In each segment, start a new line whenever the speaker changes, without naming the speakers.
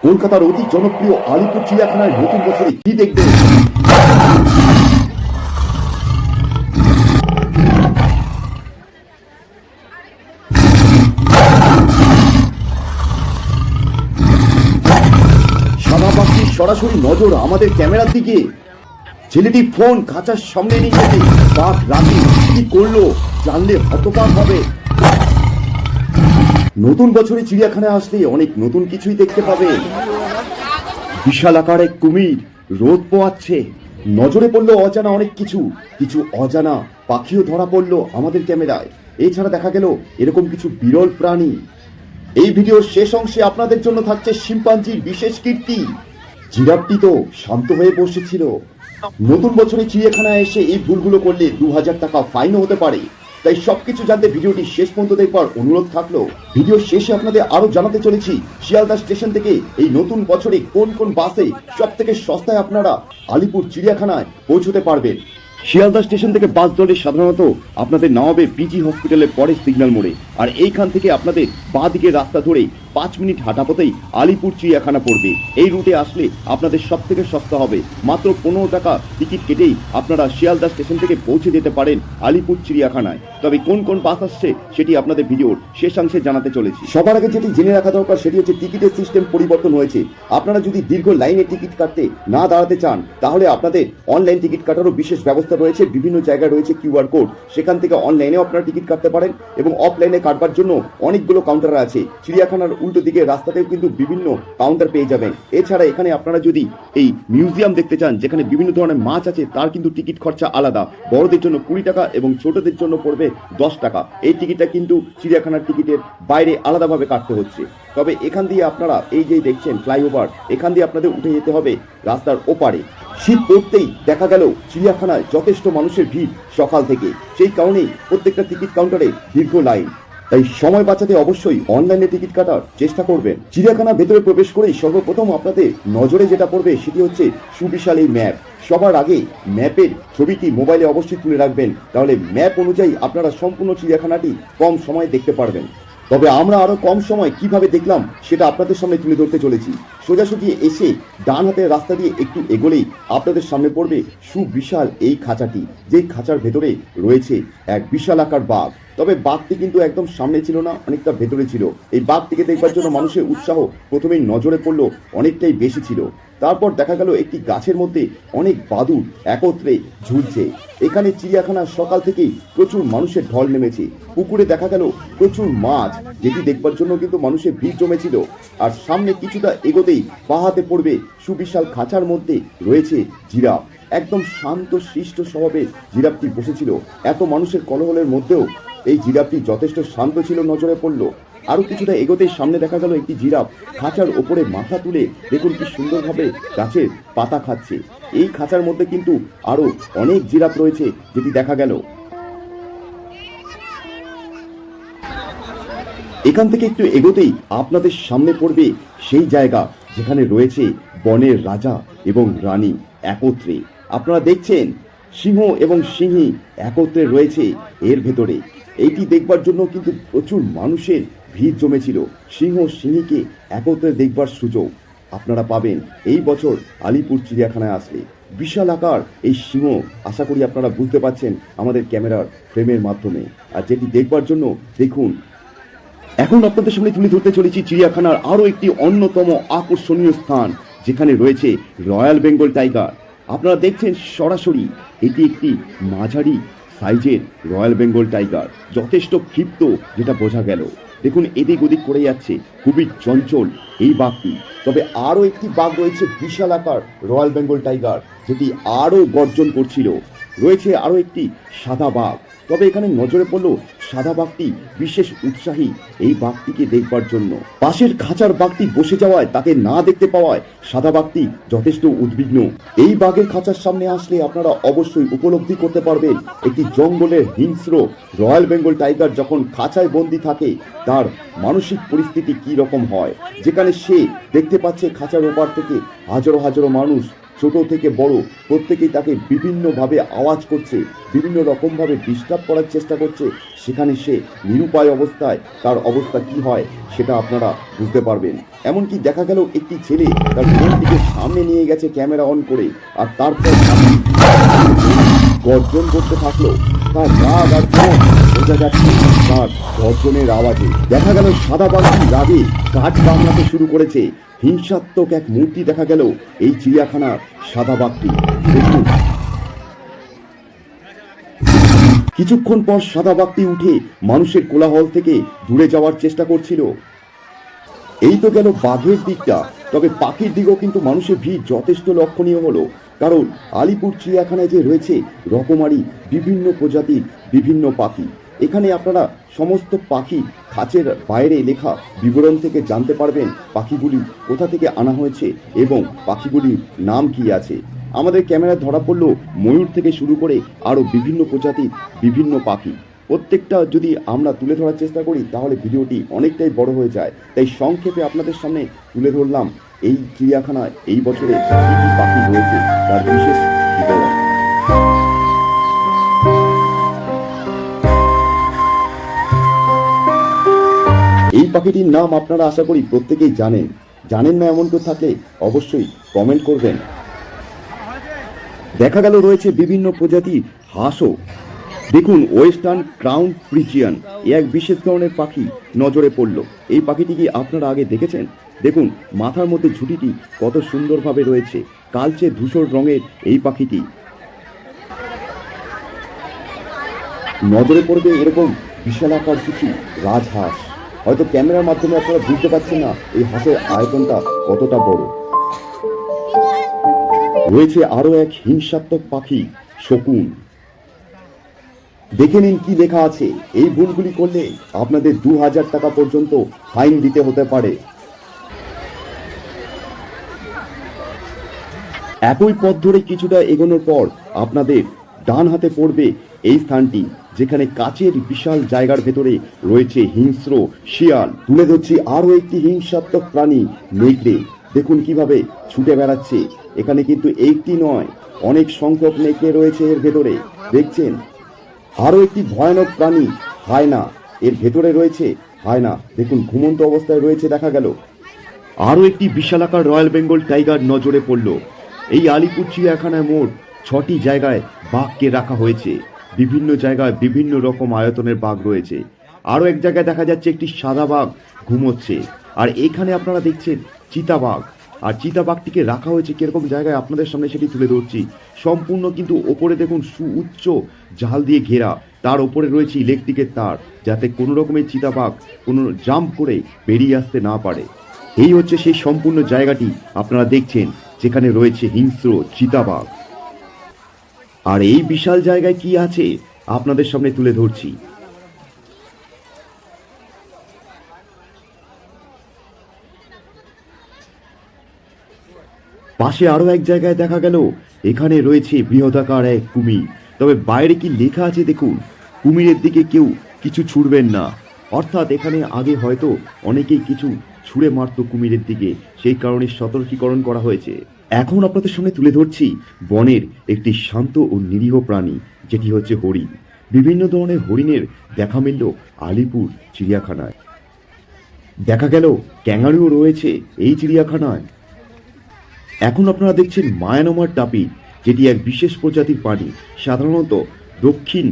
কলকাতার অতি জনপ্রিয় আলিপুর চিড়িয়াখানায় নতুন বছরে কি দেখবেন? সাদা পাখির সরাসরি নজর আমাদের ক্যামেরার দিকে। ছেলেটি ফোন খাঁচার সামনে নিয়ে যেতে বাঘ রাতে কি করলো জানলে হতবাক হবে। নতুন বছরে চিড়িয়াখানায় আসলে অনেক নতুন কিছুই দেখতে পাবে। বিশাল আকার এক কুমির রোদ পোয়াচ্ছে। নজরে পড়লো অজানা অনেক কিছু, কিছু অজানা পাখিও ধরা পড়লো আমাদের ক্যামেরায়। এছাড়া দেখা গেল এরকম কিছু বিরল প্রাণী। এই ভিডিওর শেষ অংশে আপনাদের জন্য থাকছে শিম্পাঞ্জির বিশেষ কীর্তি। জিরাফটি তো শান্ত হয়ে বসেছিল। নতুন বছরে চিড়িয়াখানায় এসে এই ভুলগুলো করলে 2000 টাকা ফাইনও হতে পারে। তাই সবকিছু জানতে ভিডিওটি শেষ পর্যন্ত দেখবার অনুরোধ থাকলো। ভিডিও শেষে আপনাদের আরো জানাতে চলেছি শিয়ালদা স্টেশন থেকে এই নতুন বছরে কোন কোন বাসে সব থেকে সস্তায় আপনারা আলিপুর চিড়িয়াখানায় পৌঁছতে পারবেন। শিয়ালদা স্টেশন থেকে বাস ধরে সাধারণত আপনাদের নামাবে পিজি হসপিটালের পরে সিগন্যাল মোড়ে। আর এইখান থেকে আপনাদের বাঁ দিকের রাস্তা ধরে 5 মিনিট হাঁটা পথেই আলিপুর চিড়িয়াখানা পড়বে। এই রুটে আসলে আপনাদের সব থেকে সস্তা হবে। মাত্র 15 টাকা টিকিট কেটেই আপনারা শিয়ালদা স্টেশন থেকে পৌঁছে যেতে পারেন আলিপুর চিড়িয়াখানায়। তবে কোন কোন বাস আসছে সেটি আপনাদের ভিডিওর শেষাংশে জানাতে চলেছি। সবার আগে যেটি জেনে রাখা দরকার সেটি হচ্ছে টিকিটের সিস্টেম পরিবর্তন হয়েছে। আপনারা যদি দীর্ঘ লাইনে টিকিট কাটতে না দাঁড়াতে চান তাহলে আপনাদের অনলাইন টিকিট কাটারও বিশেষ ব্যবস্থা রয়েছে। বিভিন্ন জায়গায় রয়েছে কিউআর কোড, সেখান থেকে অনলাইনেও আপনারা টিকিট কাটতে পারেন এবং অফলাইনে কাটবার জন্য অনেকগুলো কাউন্টার আছে। চিড়িয়াখানার উল্টো দিকে রাস্তাতেও কিন্তু বিভিন্ন কাউন্টার পেয়ে যাবেন। এছাড়া এখানে আপনারা যদি এই মিউজিয়াম দেখতে চান যেখানে বিভিন্ন ধরনের মাছ আছে তার কিন্তু টিকিট খরচা আলাদা। বড়দের জন্য 20 টাকা এবং ছোটদের জন্য পড়বে 10 টাকা। এই টিকিটটা কিন্তু চিড়িয়াখানার টিকিটের বাইরে আলাদাভাবে কাটতে হচ্ছে। তবে এখান দিয়ে আপনারা এই যে দেখছেন ফ্লাইওভার, এখান দিয়ে আপনাদের উঠে যেতে হবে রাস্তার ওপারে। শীত পড়তেই দেখা গেল চিড়িয়াখানায় যথেষ্ট মানুষের ভিড় সকাল থেকে। সেই কারণেই প্রত্যেকটা টিকিট কাউন্টারে দীর্ঘ লাইন। তাই সময় বাঁচাতে অবশ্যই অনলাইনে টিকিট কাটার চেষ্টা করবেন। চিড়িয়াখানার ভেতরে প্রবেশ করেই সর্বপ্রথম আপনাদের নজরে যেটা পড়বে সেটি হচ্ছে সুবিশাল এই ম্যাপ। সবার আগে ম্যাপের ছবিটি মোবাইলে অবশ্যই তুলে রাখবেন, তাহলে ম্যাপ অনুযায়ী আপনারা সম্পূর্ণ চিড়িয়াখানাটি কম সময়ে দেখতে পারবেন। তবে আমরা আরো কম সময় কিভাবে দেখলাম সেটা আপনাদের সামনে তুলে ধরতে চলেছি। সোজাসুজি এসে ডান হাতের রাস্তা দিয়ে একটু এগোলেই আপনাদের সামনে পড়বে সুবিশাল এই খাঁচাটি, যেই খাঁচার ভেতরে রয়েছে এক বিশাল আকার বাঘ। তবে বাঘটি কিন্তু একদম সামনে ছিল না, অনেকটা ভেতরে ছিল। এই বাঘটিকে দেখবার জন্য মানুষের উৎসাহ প্রথমেই নজরে পড়লো অনেকটাই বেশি ছিল। তারপর দেখা গেল একটি গাছের মধ্যে অনেক বাদুড় একত্রে ঝুলছে। এখানে চিড়িয়াখানার সকাল থেকেই প্রচুর মানুষের ঢল নেমেছে। পুকুরে দেখা গেল প্রচুর মাছ, যেটি দেখবার জন্য কিন্তু মানুষের ভিড় জমেছিল। আর সামনে কিছুটা এগোতেই বাহাতে পড়বে সুবিশাল খাঁচার মধ্যে রয়েছে জিরাফ। একদম শান্ত শিষ্ট স্বভাবের জিরাফটি বসেছিল। এত মানুষের কোলাহলের মধ্যেও এই জিরাফটি যথেষ্ট শান্ত ছিল নজরে পড়লো। আরো কিছুটা এগোতেই সামনে দেখা গেল একটি জিরাফ খাঁচার ওপরে মাথা তুলে দেখুন কি সুন্দরভাবে গাছের পাতা খাচ্ছে। এই খাঁচার মধ্যে কিন্তু আরো অনেক জিরাফ রয়েছে যেটি দেখা গেল। এখান থেকে একটু এগোতেই আপনাদের সামনে পড়বে সেই জায়গা যেখানে রয়েছে বনের রাজা এবং রানী একত্রে। আপনারা দেখছেন সিংহ এবং সিংহী একত্রে রয়েছে এর ভেতরে। এইটি দেখবার জন্য কিন্তু প্রচুর মানুষের ভিড় জমেছিল। সিংহ সিংহীকে একত্রে দেখবার সুযোগ আপনারা পাবেন এই বছর আলিপুর চিড়িয়াখানায় আসলে। বিশাল আকার এই সিংহ, আশা করি আপনারা বুঝতে পারছেন আমাদের ক্যামেরার ফ্রেমের মাধ্যমে। আর যেটি দেখবার জন্য দেখুন, এখন আপনাদের সামনে তুলে ধরতে চলেছি চিড়িয়াখানার আরো একটি অন্যতম আকর্ষণীয় স্থান যেখানে রয়েছে রয়্যাল বেঙ্গল টাইগার। আপনারা দেখছেন সরাসরি এটি একটি মাঝারি সাইজের রয়্যাল বেঙ্গল টাইগার, যথেষ্ট ক্ষিপ্ত যেটা বোঝা গেল। দেখুন এদিক ওদিক করে যাচ্ছে, খুবই চঞ্চল এই বাঘটি। তবে আরও একটি বাঘ রয়েছে বিশাল আকার রয়্যাল বেঙ্গল টাইগার, যেটি আরও গর্জন করছিল। রয়েছে আরও একটি সাদা বাঘ। তবে এখানে নজরে পড়লো সাদা বাঘটি বিশেষ উৎসাহী এই বাঘটিকে দেখবার জন্য। পাশের খাঁচার বাঘটি বসে যাওয়ায় তাকে না দেখতে পাওয়ায় সাদা বাঘটি যথেষ্ট উদ্বিগ্ন। এই বাঘের খাঁচার সামনে আসলে আপনারা অবশ্যই উপলব্ধি করতে পারবেন একটি জঙ্গলের হিংস্র রয়্যাল বেঙ্গল টাইগার যখন খাঁচায় বন্দি থাকে তার মানসিক পরিস্থিতি কি রকম হয়। যেখানে সে দেখতে পাচ্ছে খাঁচার ওপার থেকে হাজারো হাজারো মানুষ ছোট থেকে বড় প্রত্যেকেই তাকে বিভিন্নভাবে আওয়াজ করছে, বিভিন্ন রকমভাবে ডিস্টার্ব করার চেষ্টা করছে। সেখানে সে নিরুপায় অবস্থায় তার অবস্থা কি হয় সেটা আপনারা বুঝতে পারবেন। এমনকি দেখা গেল একটি ছেলে তার বোনটিকে সামনে নিয়ে গেছে ক্যামেরা অন করে, আর তারপর গর্জন করতে থাকলো। তার রাগ আর ক্ষোভ বোঝা যাচ্ছে তার গর্জনের আওয়াজে। দেখা গেল সাদা বাঘটি রাগে গাছ কামড়াতে শুরু করেছে। হিংসাত্মক এক মূর্তি দেখা গেল এই চিড়িয়াখানার সাদা বাঘটি। দেখুন, কিছুক্ষণ পর সাদা বাঘটি উঠে মানুষের কোলাহল থেকে দূরে যাওয়ার চেষ্টা করছিল। এই তো গেল বাঘের দিকটা, তবে পাখির দিকেও কিন্তু মানুষের ভিড় যথেষ্ট লক্ষণীয় হলো। কারণ আলিপুর চিড়িয়াখানায় যে রয়েছে রকমারি বিভিন্ন প্রজাতির বিভিন্ন পাখি, এখানে আপনারা সমস্ত পাখি খাঁচের বাইরে লেখা বিবরণ থেকে জানতে পারবেন পাখিগুলি কোথা থেকে আনা হয়েছে এবং পাখিগুলির নাম কি আছে। আমাদের ক্যামেরায় ধরা পড়লো ময়ূর থেকে শুরু করে আরও বিভিন্ন প্রজাতির বিভিন্ন পাখি। প্রত্যেকটা যদি আমরা তুলে ধরার চেষ্টা করি তাহলে ভিডিওটি অনেকটাই বড় হয়ে যায়, তাই সংক্ষেপে আপনাদের সামনে তুলে ধরলাম এই চিড়িয়াখানায় এই বছরে কী কী পাখি রয়েছে তার বিশেষ বিবরণ। এই পাখিটির নাম আপনারা আশা করি প্রত্যেকেই জানেন না এমন কেউ থাকলে অবশ্যই কমেন্ট করবেন। দেখা গেল রয়েছে বিভিন্ন প্রজাতির হাঁসও। দেখুন, ওয়েস্টার্ন ক্রাউন ফ্রিজিয়ান এক বিশেষ ধরনের পাখি নজরে পড়ল। এই পাখিটি কি আপনারা আগে দেখেছেন? দেখুন, মাথার মধ্যে ঝুঁটিটি কত সুন্দরভাবে রয়েছে, কালচে ধূসর রঙের এই পাখিটি। নজরে পড়বে এরকম বিশালাকার কিছু রাজহাঁস। হয়তো ক্যামেরার মাধ্যমে আপনারা বুঝতে পারছেন না এই হাঁসের আয়তনটা কতটা বড়। রয়েছে আরো এক হিংসাত্মক পাখি শকুন। দেখে নিন কি লেখা আছে। এই ভুলগুলি করলে আপনাদের 2000 টাকা পর্যন্ত ফাইন দিতে হতে পারে। একই পথ ধরে কিছুটা এগোনোর পর আপনাদের ডান হাতে পড়বে এই স্থানটি, যেখানে কাচের বিশাল জায়গার ভেতরে রয়েছে হিংস্র শিয়াল। তুলে ধরছি আরো একটি হিংসাত্মক প্রাণী, নেকড়ে। দেখুন কিভাবে ছুটে বেড়াচ্ছে। এখানে কিন্তু একটি নয়, অনেক সংখ্যক নেকড়ে রয়েছে এর ভেতরে, দেখছেন। আরো একটি ভয়ানক প্রাণী হায়না, এর ভেতরে রয়েছে হায়না। দেখুন ঘুমন্ত অবস্থায় রয়েছে দেখা গেল। আরো একটি বিশালাকার রয়্যাল বেঙ্গল টাইগার নজরে পড়ল। এই আলিপুর চিড়িয়াখানায় মোট 6টি জায়গায় বাঘকে রাখা হয়েছে। বিভিন্ন জায়গায় বিভিন্ন রকম আয়তনের বাঘ রয়েছে। আরো এক জায়গায় দেখা যাচ্ছে একটি সাদা বাঘ ঘুমোচ্ছে। আর এখানে আপনারা দেখছেন চিতাবাঘ। আর চিতাবাঘটিকে রাখা হয়েছে কিরকম জায়গায় আপনাদের সামনে সেটি তুলে ধরছি। সম্পূর্ণ কিন্তু ওপরে দেখুন সুউচ্চ জাল দিয়ে ঘেরা, তার ওপরে রয়েছে ইলেকট্রিকের তার, যাতে কোনো রকমের চিতাবাঘ কোনো জাম্প করে বেরিয়ে আসতে না পারে। এই হচ্ছে সেই সম্পূর্ণ জায়গাটি আপনারা দেখছেন, যেখানে রয়েছে হিংস্র চিতাবাঘ। আর এই বিশাল জায়গায় কি আছে আপনাদের সামনে তুলে ধরছি। পাশে আরো এক জায়গায় দেখা গেল এখানে রয়েছে বৃহদাকার এক কুমির। তবে বাইরে কি লেখা আছে দেখুন, কুমিরের দিকে কেউ কিছু ছুড়বেন না। অর্থাৎ এখানে আগে হয়তো অনেকেই কিছু ছুঁড়ে মারত কুমিরের দিকে, সেই কারণে সতর্কীকরণ করা হয়েছে। এখন আপনাদের সামনে তুলে ধরছি বনের একটি শান্ত ও নিরীহ প্রাণী, যেটি হচ্ছে হরিণ। বিভিন্ন ধরনের হরিণের দেখা মিলল আলিপুর চিড়িয়াখানায়। দেখা গেল ক্যাঙ্গারুও রয়েছে এই চিড়িয়াখানায়। এখন আপনারা দেখছেন মায়ানমার টাপি, যেটি এক বিশেষ প্রজাতির প্রাণী। সাধারণত দক্ষিণ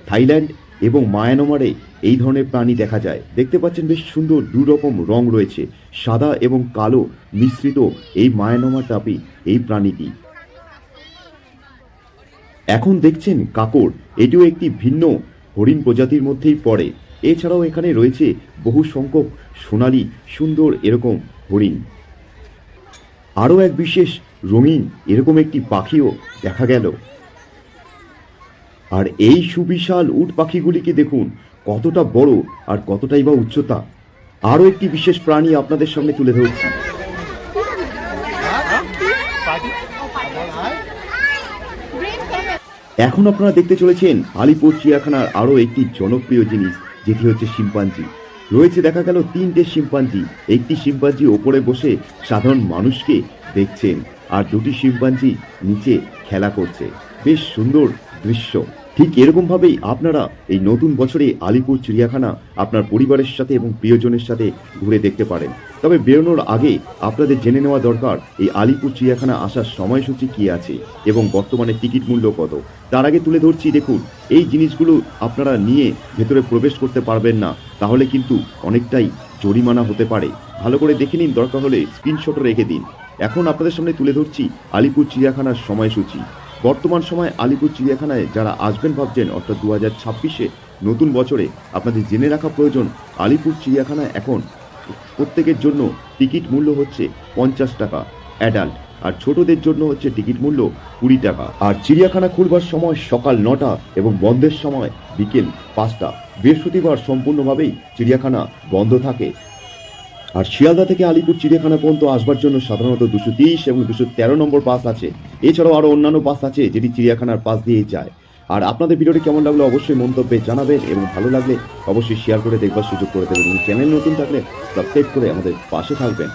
থাইল্যান্ড এবং মায়ানমারে এই ধরনের প্রাণী দেখা যায়। দেখতে পাচ্ছেন বেশ সুন্দর দুরকম রং রয়েছে, সাদা এবং কালো মিশ্রিত এই মায়ানমার টাপি এই প্রাণীটি। এখন দেখছেন কাকর, এটিও একটি ভিন্ন হরিণ প্রজাতির মধ্যেই পড়ে। এছাড়াও এখানে রয়েছে বহু সংখ্যক সোনালী সুন্দর এরকম হরিণ। আরও এক বিশেষ রঙিন এরকম একটি পাখিও দেখা গেল। আর এই সুবিশাল উট পাখিগুলিকে দেখুন কতটা বড় আর কতটাই বা উচ্চতা। আরও একটি বিশেষ প্রাণী আপনাদের সামনে তুলে ধরছি। এখন আপনারা দেখতে চলেছেন আলিপুর চিড়িয়াখানার আরও একটি জনপ্রিয় জিনিস, যেটি হচ্ছে শিম্পাঞ্জি। রয়েছে দেখা গেল 3টে শিম্পাঞ্জি। একটি শিম্পাঞ্জি ওপরে বসে সাধারণ মানুষকে দেখছেন, আর দুটি শিম্পাঞ্জি নিচে খেলা করছে। বেশ সুন্দর দৃশ্য। ঠিক এরকম ভাবেই আপনারা এই নতুন বছরে আলিপুর চিড়িয়াখানা আপনার পরিবারের সাথে এবং প্রিয়জনের সাথে ঘুরে দেখতে পারেন। তবে বেরোনোর আগে আপনাদের জেনে নেওয়া দরকার এই আলিপুর চিড়িয়াখানা আসার সময়সূচি কী আছে এবং বর্তমানে টিকিট মূল্য কত। তার আগে তুলে ধরছি, দেখুন এই জিনিসগুলো আপনারা নিয়ে ভেতরে প্রবেশ করতে পারবেন না, তাহলে কিন্তু অনেকটাই জরিমানা হতে পারে। ভালো করে দেখে নিন, দরকার হলে স্ক্রিনশটও রেখে দিন। এখন আপনাদের সামনে তুলে ধরছি আলিপুর চিড়িয়াখানার সময়সূচি। বর্তমান সময় আলিপুর চিড়িয়াখানায় যারা আসবেন ভাবছেন, অর্থাৎ 2026-এ নতুন বছরে আপনাদের জেনে রাখা প্রয়োজন, আলিপুর চিড়িয়াখানায় এখন প্রত্যেকের জন্য টিকিট মূল্য হচ্ছে 50 টাকা অ্যাডাল্ট, আর ছোটদের জন্য হচ্ছে টিকিট মূল্য 20 টাকা। আর চিড়িয়াখানা খুলবার সময় সকাল 9টা এবং বন্ধের সময় বিকেল 5টা। বৃহস্পতিবার সম্পূর্ণভাবেই চিড়িয়াখানা বন্ধ থাকে। আর শিয়ালদা থেকে আলিপুর চিড়িয়াখানা পর্যন্ত আসবার জন্য সাধারণত 230 এবং 213 নম্বর পাস আছে। এছাড়াও আরও অন্যান্য পাস আছে যেটি চিড়িয়াখানার পাস দিয়েই যায়। আর আপনাদের ভিডিওটি কেমন লাগলো অবশ্যই মন্তব্যে জানাবেন, এবং ভালো লাগলে অবশ্যই শেয়ার করে দেখবার সুযোগ করে দেবেন, এবং চ্যানেল নতুন থাকলে সাবস্ক্রাইব করে আমাদের পাশে থাকবেন।